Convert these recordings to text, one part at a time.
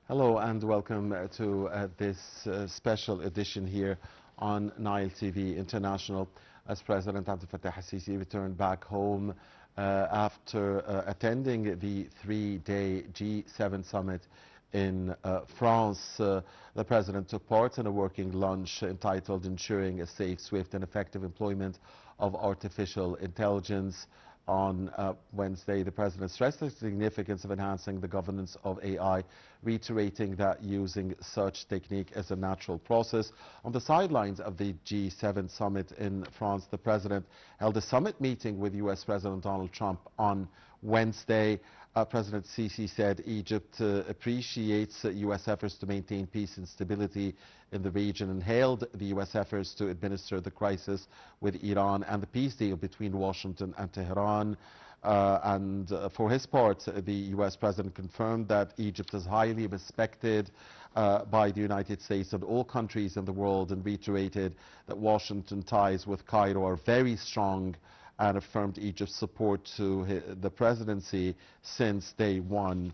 Hello and welcome to this special edition here on Nile TV International as President Abdel Fattah al-Sisi returned back home after attending the three-day G7 summit in France. The President took part in a working lunch entitled Ensuring a Safe, Swift and Effective Employment of Artificial Intelligence. On Wednesday, the President stressed the significance of enhancing the governance of AI, reiterating that using such technique is a natural process. On the sidelines of the G7 summit in France, the President held a summit meeting with U.S. President Donald Trump on Wednesday. President Sisi said Egypt appreciates U.S. efforts to maintain peace and stability in the region and hailed the U.S. efforts to administer the crisis with Iran and the peace deal between Washington and Tehran. For his part, the U.S. President confirmed that Egypt is highly respected by the United States and all countries in the world, and reiterated that Washington ties with Cairo are very strong, and affirmed Egypt's support to the presidency since day one.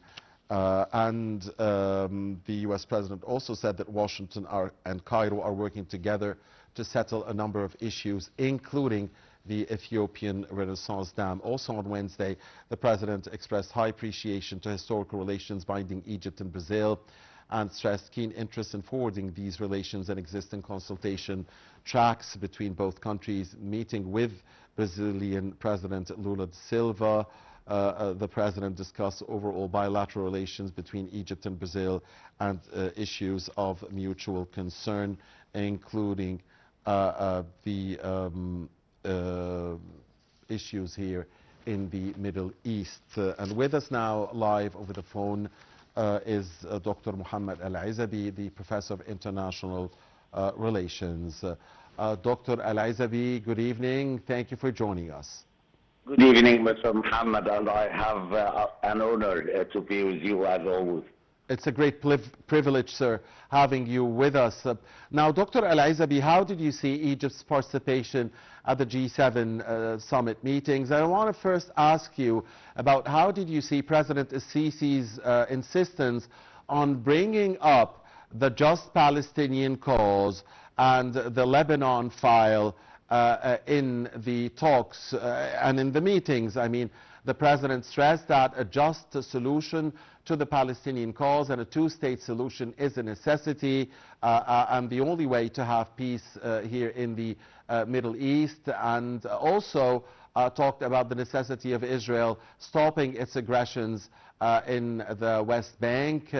The U.S. President also said that Washington and Cairo are working together to settle a number of issues, including the Ethiopian Renaissance Dam. Also on Wednesday, the President expressed high appreciation to historical relations binding Egypt and Brazil, and stressed keen interest in forwarding these relations and existing consultation tracks between both countries. Meeting with Brazilian President Lula da Silva, the President discussed overall bilateral relations between Egypt and Brazil and issues of mutual concern, including the issues here in the Middle East. And with us now live over the phone is Dr. Mohamed El Ezaby, the Professor of International Relations. Dr. El Ezaby, good evening. Thank you for joining us. Good evening, Mr. Mohammed, and I have an honor to be with you as always. It's a great privilege, sir, having you with us. Now, Dr. El Ezaby, how did you see Egypt's participation at the G7 summit meetings? I want to first ask you about how did you see President Sisi's insistence on bringing up the just Palestinian cause and the Lebanon file in the talks and in the meetings. I mean, the President stressed that a just solution to the Palestinian cause and a two-state solution is a necessity and the only way to have peace here in the Middle East, and also talked about the necessity of Israel stopping its aggressions in the West Bank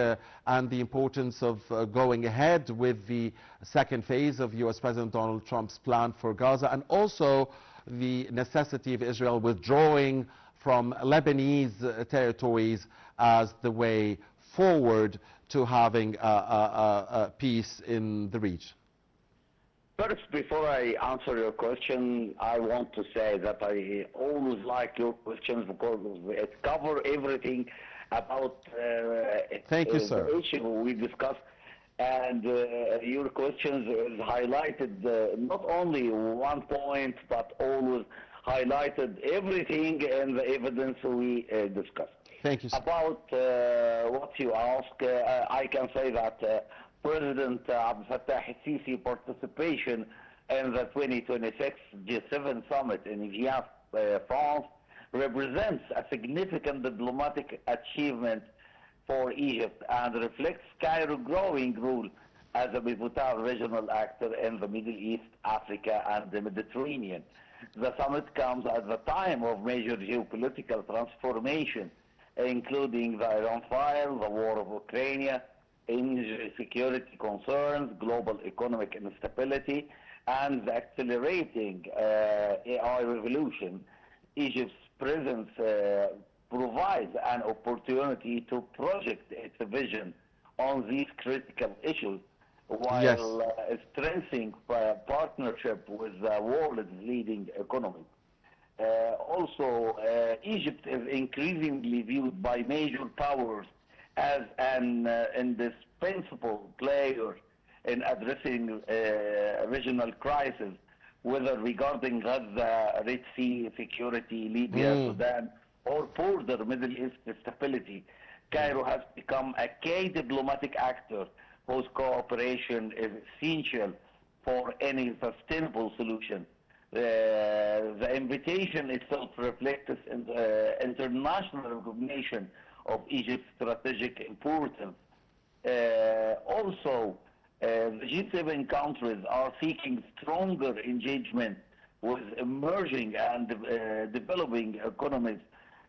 and the importance of going ahead with the second phase of U.S. President Donald Trump's plan for Gaza, and also the necessity of Israel withdrawing from Lebanese territories as the way forward to having peace in the region. First, before I answer your question, I want to say that I always like your questions because it covers everything about Thank you, sir. the issue we discussed. And your questions is highlighted not only one point, but always highlighted everything in the evidence we discussed. Thank you, sir. About what you ask, I can say that President Abdel Fattah al-Sisi participation in the 2026 G7 summit in Vienna, France, represents a significant diplomatic achievement for Egypt and reflects Cairo's growing role as a pivotal regional actor in the Middle East, Africa, and the Mediterranean. The summit comes at the time of major geopolitical transformation, including the Iran file, the war of Ukraine, energy security concerns, global economic instability, and the accelerating AI revolution. Egypt's presence provides an opportunity to project its vision on these critical issues while strengthening partnership with the world's leading economy. Also, Egypt is increasingly viewed by major powers as an indispensable player in addressing regional crises, whether regarding Gaza, Red Sea security, Libya, Sudan, or border Middle East stability. Cairo has become a key diplomatic actor whose cooperation is essential for any sustainable solution. The invitation itself reflects international recognition of Egypt's strategic importance. Also, the G7 countries are seeking stronger engagement with emerging and developing economies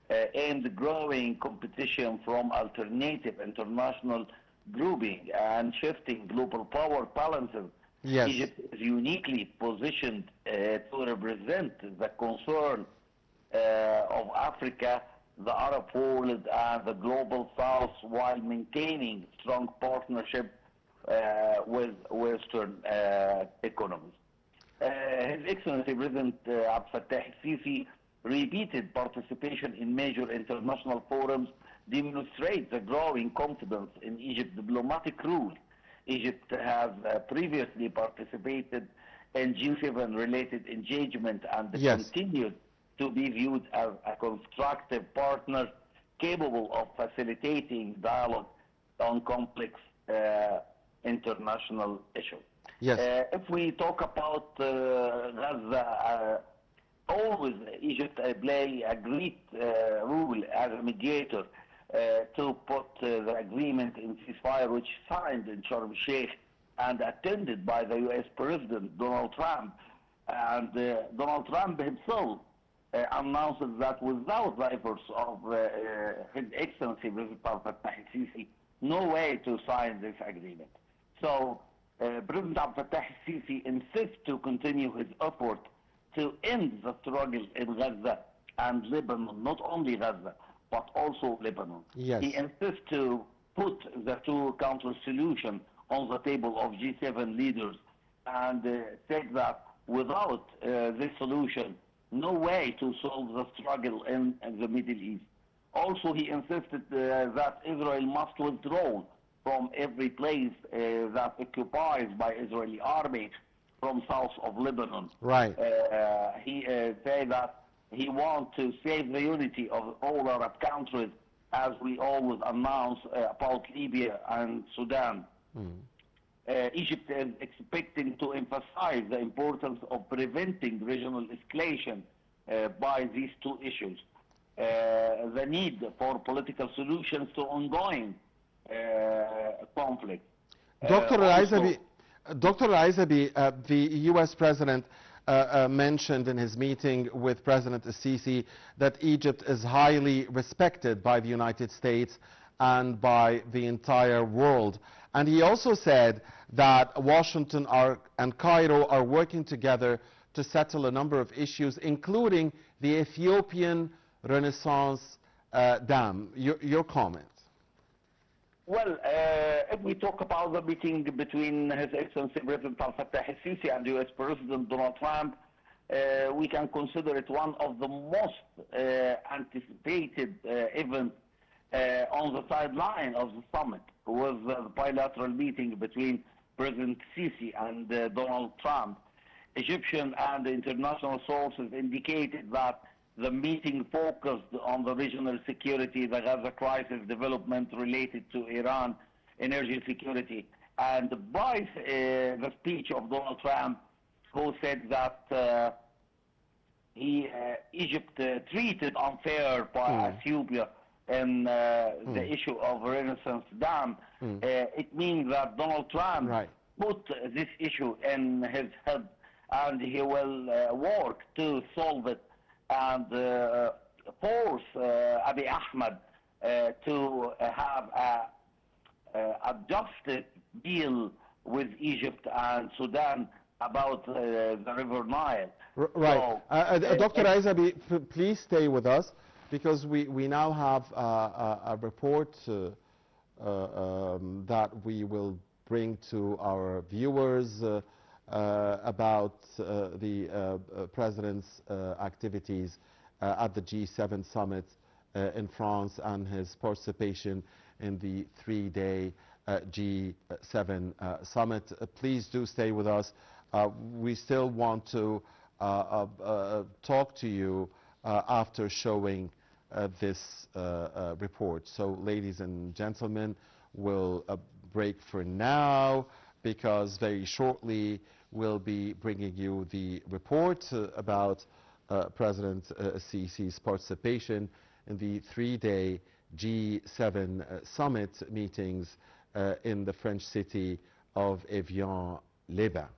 and growing competition from alternative international grouping and shifting global power balances. Yes. Egypt is uniquely positioned to represent the concern of Africa, the Arab world, and the global South while maintaining strong partnership with Western economies. His Excellency President Abdel Fattah el-Sisi repeated participation in major international forums demonstrates the growing confidence in Egypt's diplomatic rule. Egypt has previously participated in G7 related engagement and Yes. continues to be viewed as a constructive partner capable of facilitating dialogue on complex international issues. Yes. If we talk about Gaza, always Egypt play a great role as a mediator to put the agreement in ceasefire, which signed in Sharm el-Sheikh and attended by the U.S. President Donald Trump. And Donald Trump himself announces that without the efforts of His Excellency President Abdel Fattah el-Sisi, no way to sign this agreement. So President Abdel Fattah el-Sisi insists to continue his effort to end the struggle in Gaza and Lebanon, not only Gaza, but also Lebanon. Yes. He insists to put the two-country solution on the table of G7 leaders and said that without this solution, no way to solve the struggle in the Middle East. Also, he insisted that Israel must withdraw from every place that occupies by Israeli army from south of Lebanon. Right. He said that he wants to save the unity of all Arab countries, as we always announce about Libya and Sudan. Egypt is expecting to emphasize the importance of preventing regional escalation by these two issues. The need for political solutions to ongoing conflict. Dr. Ezaby, the U.S. President mentioned in his meeting with President el-Sisi that Egypt is highly respected by the United States and by the entire world. And he also said that Washington and Cairo are working together to settle a number of issues, including the Ethiopian Renaissance Dam. Your comment? Well, if we talk about the meeting between His Excellency President Abdel Fattah el-Sisi and U.S. President Donald Trump, we can consider it one of the most anticipated events on the sideline of the summit, was the bilateral meeting between President Sisi and Donald Trump. Egyptian and international sources indicated that the meeting focused on the regional security, the Gaza crisis, development related to Iran, energy security, and by the speech of Donald Trump, who said that Egypt treated unfair by Ethiopia in the issue of Renaissance Dam. It means that Donald Trump put this issue in his head, and he will work to solve it and force Abiy Ahmed to have a just deal with Egypt and Sudan about the River Nile. Right. So, Dr. Ezaby, please stay with us, because we now have a report that we will bring to our viewers about the President's activities at the G7 summit in France and his participation in the three-day G7 summit. Please do stay with us. We still want to talk to you after showing this report. So, ladies and gentlemen, we'll break for now, because very shortly we'll be bringing you the report about President Sisi's participation in the three-day G7 summit meetings in the French city of Evian-les-Bains.